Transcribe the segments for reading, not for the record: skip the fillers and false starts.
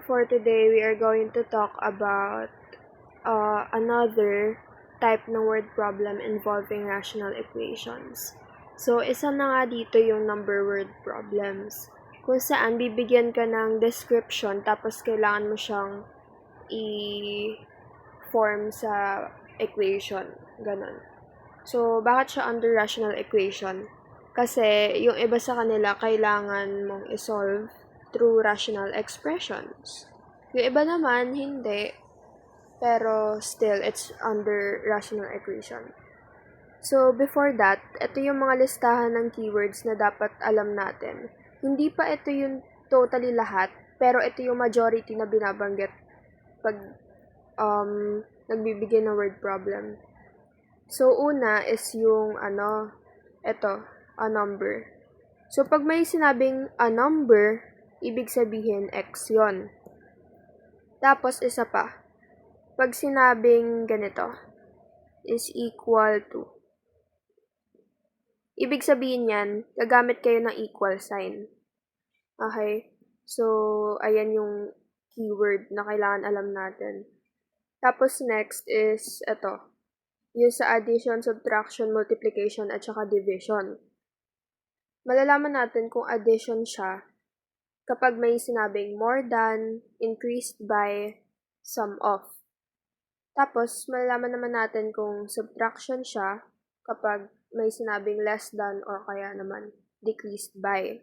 For today, we are going to talk about another type ng word problem involving rational equations. So, isa na nga dito yung number word problems, kung saan bibigyan ka ng description tapos kailangan mo siyang i-form sa equation. Ganon. So, bakit siya under rational equation? Kasi yung iba sa kanila kailangan mong isolve through rational expressions. Yung iba naman, hindi. Pero still, it's under rational equation. So, before that, ito yung mga listahan ng keywords na dapat alam natin. Hindi pa ito yung totally lahat, pero ito yung majority na binabanggit pag nagbibigay ng word problem. So, una is yung ito, a number. So, pag may sinabing a number, ibig sabihin x yon. Tapos, isa pa. Pag sinabing ganito, is equal to. Ibig sabihin yan, gagamit kayo ng equal sign. Okay? So, ayan yung keyword na kailangan alam natin. Tapos, next is ito. Yung sa addition, subtraction, multiplication, at saka division. Malalaman natin kung addition siya kapag may sinabing more than, increased by, sum of. Tapos, malalaman naman natin kung subtraction siya kapag may sinabing less than or kaya naman decreased by.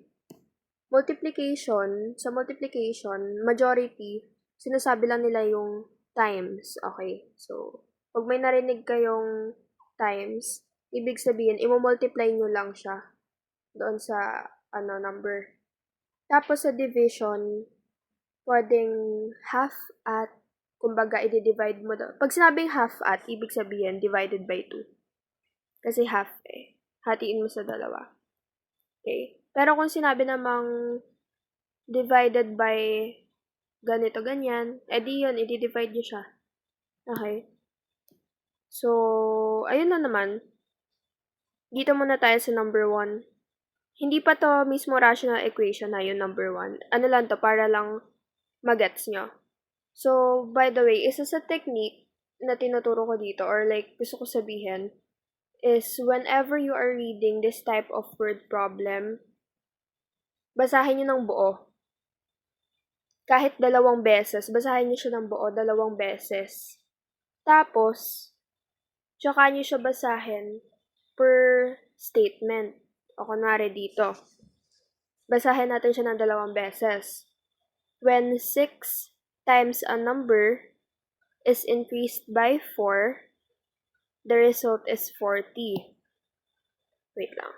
Multiplication, sa multiplication, majority, sinasabi lang nila yung times. Okay? So, pag may narinig kayong times, ibig sabihin, i-multiply nyo lang siya doon sa number. Tapos sa division, pwedeng half at, kumbaga, i-divide mo doon. Pag sinabing half at, ibig sabihin, divided by 2. Kasi half hatiin mo sa dalawa. Okay? Pero kung sinabi namang divided by ganito, ganyan, edi yun, i-divide nyo siya. Okay? So, ayun na naman. Dito muna tayo sa number 1. Hindi pa to mismo rational equation na yung number 1. Ano lang to, para lang magets nyo. So, by the way, isa sa technique na tinuturo ko dito, or like gusto ko sabihin, is whenever you are reading this type of word problem, basahin nyo ng buo. Kahit 2 beses, basahin nyo siya ng buo 2 beses. Tapos, tsaka nyo siya basahin per statement. O kunwari dito. Basahin natin siya ng 2 beses. When 6 times a number is increased by 4, the result is 40. Wait lang.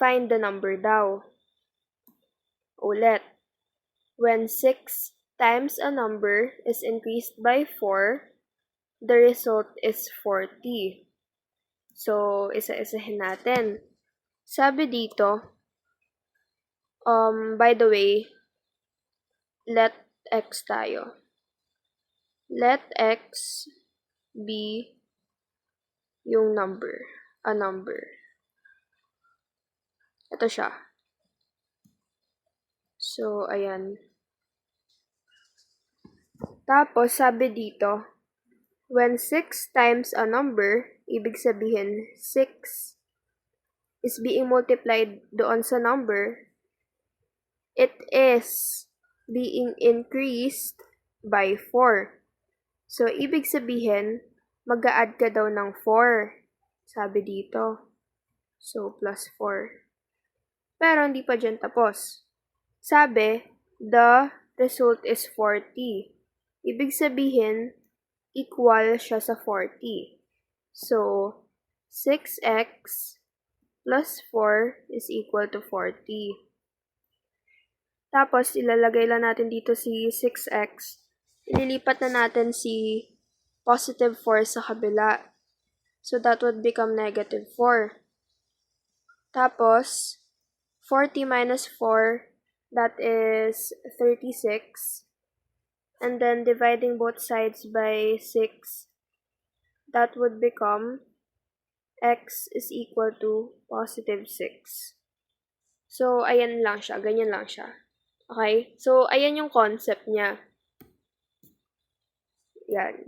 Find the number daw. Ulit. When 6 times a number is increased by 4, the result is 40. So, isa-isahin natin. Sabi dito, by the way, let x tayo. Let x be yung number, a number. Ito siya. So, ayan. Tapos, sabi dito, when 6 times a number, ibig sabihin, 6 is being multiplied doon sa number, it is being increased by 4. So, ibig sabihin, mag-a-add ka daw ng 4. Sabi dito. So, plus 4. Pero, hindi pa dyan tapos. Sabi, the result is 40. Ibig sabihin, equal siya sa 40. So, 6x plus 4 is equal to 40. Tapos, ilalagay lang natin dito si 6x. Ililipat na natin si positive 4 sa kabila. So, that would become negative 4. Tapos, 40 minus 4, that is 36. And then, dividing both sides by 6, that would become x is equal to positive 6. So, ayan lang siya. Ganyan lang siya. Okay? So, ayan yung concept niya. Yan.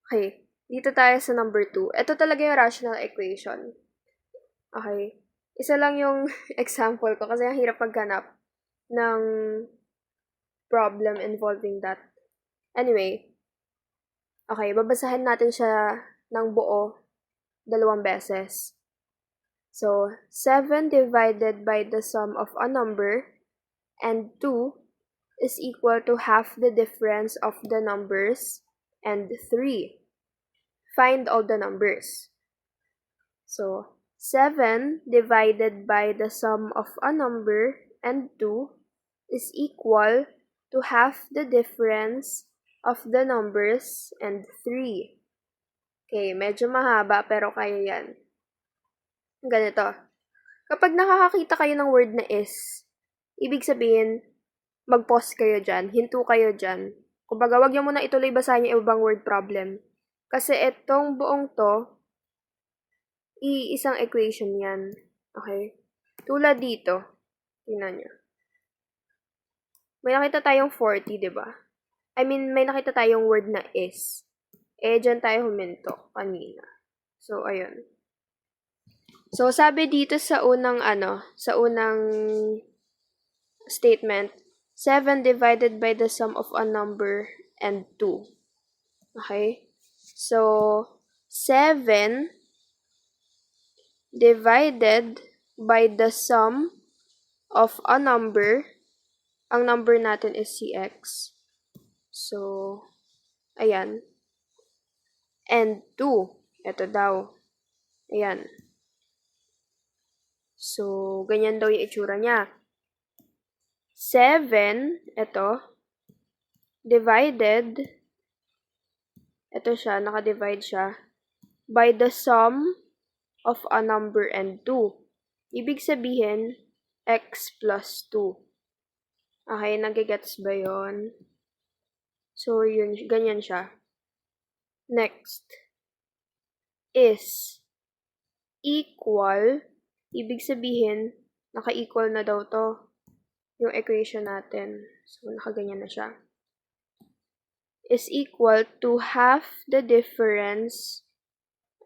Okay. Dito tayo sa number 2. Ito talaga yung rational equation. Okay. Isa lang yung example ko kasi ang hirap maghanap ng problem involving that. Anyway, okay, babasahin natin siya ng buo 2 beses. So, 7 divided by the sum of a number and 2 is equal to half the difference of the numbers and 3. Find all the numbers. So, 7 divided by the sum of a number and 2 is equal to half the difference of the numbers and 3. Okay, medyo mahaba pero kaya yan. Ganito. Kapag nakakakita kayo ng word na is, ibig sabihin, mag-pause kayo dyan, hinto kayo dyan. Kumbaga, wag niyo muna ituloy basahin yung ibang word problem. Kasi itong buong to, isang equation yan. Okay? Tulad dito, tingnan nyo. May nakita tayong 40, di ba? I mean, may nakita tayong word na is. Dyan tayo huminto kanina. So, ayun. So, sabi dito sa unang statement, 7 divided by the sum of a number and 2. Okay? So, 7 divided by the sum of a number. Ang number natin is si x. So, ayan. And 2. Ito daw. Ayan. So, ganyan daw yung itsura niya. 7, ito, divided, ito siya, naka-divide siya, by the sum of a number and 2. Ibig sabihin, x plus 2. Okay, nagigets ba yun? So, yun, ganyan siya. Next, is equal, ibig sabihin, naka-equal na daw to, yung equation natin. So, nakaganyan na siya. Is equal to half the difference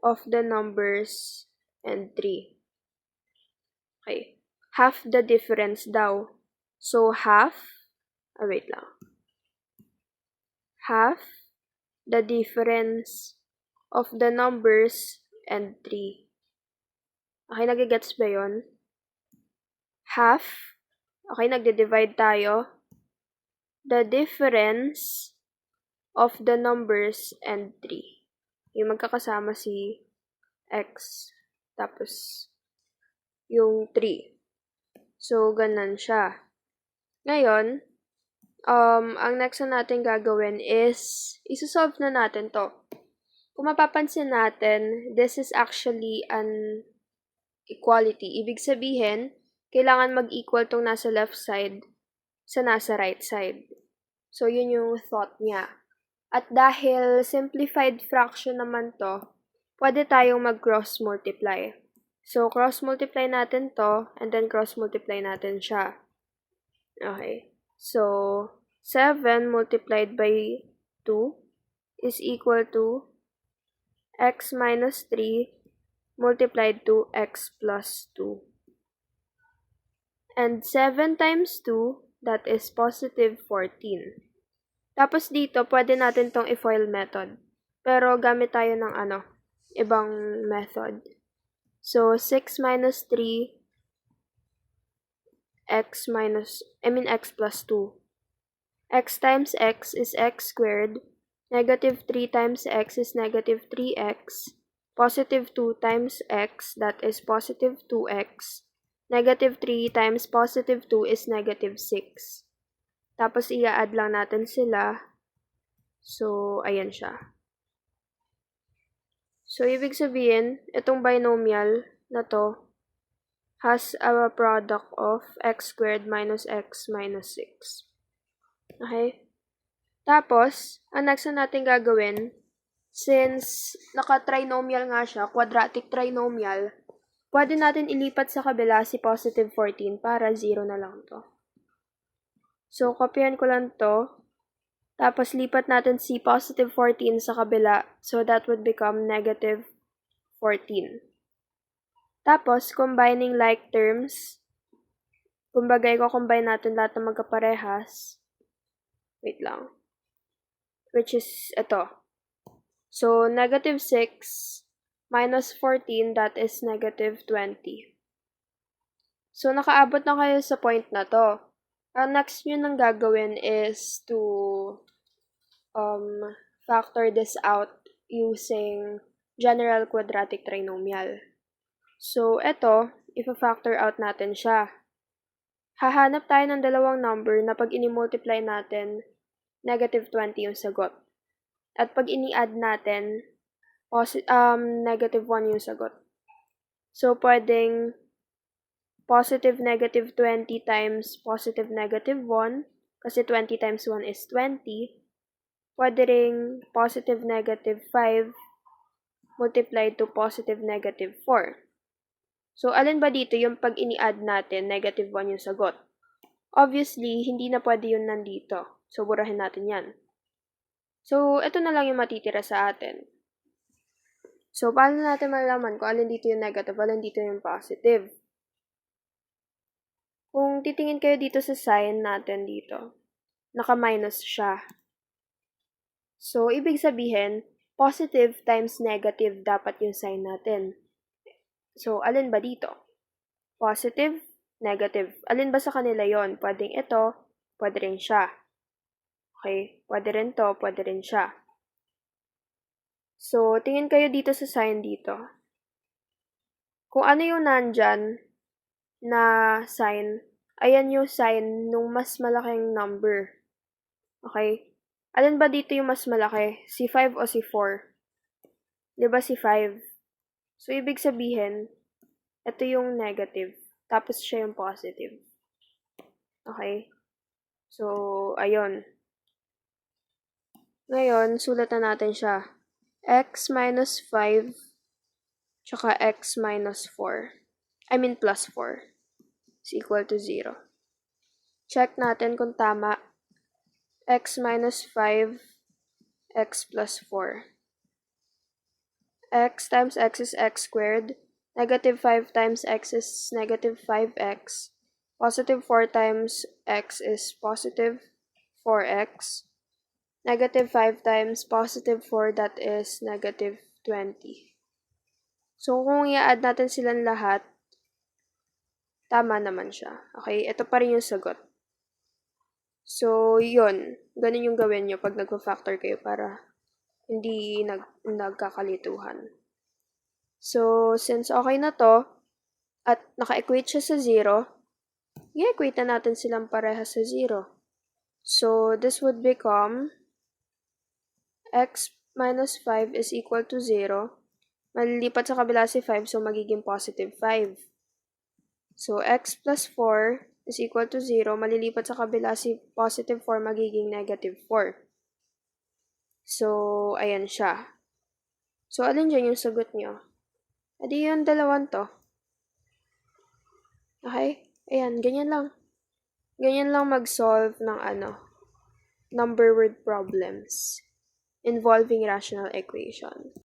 of the numbers and 3. Okay. Half the difference daw. So, wait lang. Half the difference of the numbers and 3. Okay, nagigets ba yun? Half. Okay, nagde-divide tayo. The difference of the numbers and 3. Yung magkakasama si x. Tapos, yung 3. So, ganun siya. Ngayon, ang next na natin gagawin is, isosolve na natin to. Kung mapapansin natin, this is actually an equality. Ibig sabihin, kailangan mag-equal tong nasa left side sa nasa right side. So, yun yung thought niya. At dahil simplified fraction naman to, pwede tayong mag-cross multiply. So, cross multiply natin to, and then cross multiply natin siya. Okay. So, 7 multiplied by 2 is equal to x minus 3 multiplied to x plus 2. And 7 times 2, that is positive 14. Tapos dito, pwede natin tong i-FOIL method. Pero gamit tayo ng ibang method. So, 6 minus 3, x plus 2. X times x is x squared. Negative 3 times x is negative 3x. Positive 2 times x, that is positive 2x. Negative 3 times positive 2 is negative 6. Tapos, i-add lang natin sila. So, ayan siya. So, ibig sabihin, itong binomial na to has a product of x squared minus x minus 6. Okay? Tapos, ang next na natin gagawin, since naka-trinomial nga siya, quadratic trinomial, pwede natin ilipat sa kabila si positive 14 para 0 na lang to. So, kopyahan ko lang to. Tapos, lipat natin si positive 14 sa kabila. So, that would become negative 14. Tapos, combining like terms. Kumbaga, i-combine natin lahat ng magkaparehas. Wait lang. Which is ito. So, negative 6 minus 14, that is negative 20. So, nakaabot na kayo sa point na to. Ang next nyo nang gagawin is to factor this out using general quadratic trinomial. So, ito, if-factor out natin siya. Hahanap tayo ng dalawang number na pag ini-multiply natin, negative 20 yung sagot. At pag ini-add natin, negative 1 yung sagot. So, pwedeng positive negative 20 times positive negative 1, kasi 20 times 1 is 20. Pwede ring positive negative 5 multiplied to positive negative 4. So, alin ba dito yung pag ini-add natin, negative 1 yung sagot? Obviously, hindi na pwede yun nandito. So, burahin natin yan. So, ito na lang yung matitira sa atin. So, paano natin malalaman kung alin dito yung negative, alin dito yung positive? Kung titingin kayo dito sa sign natin dito, naka-minus siya. So, ibig sabihin, positive times negative dapat yung sign natin. So, alin ba dito? Positive, negative. Alin ba sa kanila yon? Pwedeng ito, pwede rin siya. Okay? Pwede rin to, pwede rin siya. So, tingin kayo dito sa sign dito. Kung ano yung nandyan na sign, ayan yung sign nung mas malaking number. Okay? Alin ba dito yung mas malaki? Si 5 o si 4? Diba si 5? So, ibig sabihin, ito yung negative. Tapos siya yung positive. Okay? So, ayun. Ngayon, sulatan natin siya. X minus 5 tsaka x minus 4. I mean plus 4 is equal to 0. Check natin kung tama. X minus 5, x plus 4. X times x is x squared. Negative 5 times x is negative 5x. Positive 4 times x is positive 4x. Negative 5 times positive 4, that is negative 20. So, kung i-add natin silang lahat, tama naman siya. Okay? Ito pa rin yung sagot. So, yun. Ganun yung gawin nyo pag nagpa-factor kayo para hindi nagkakalituhan. So, since okay na to, at naka-equate siya sa 0, i-equate na natin silang pareha sa 0. So, this would become x minus 5 is equal to 0. Malilipat sa kabila si 5, so magiging positive 5. So, x plus 4 is equal to 0. Malilipat sa kabila si positive 4, magiging negative 4. So, ayan siya. So, alin dyan yung sagot nyo? Adi yung dalawang to. Okay? Ayan, ganyan lang. Ganyan lang mag-solve ng number word problems involving rational equation.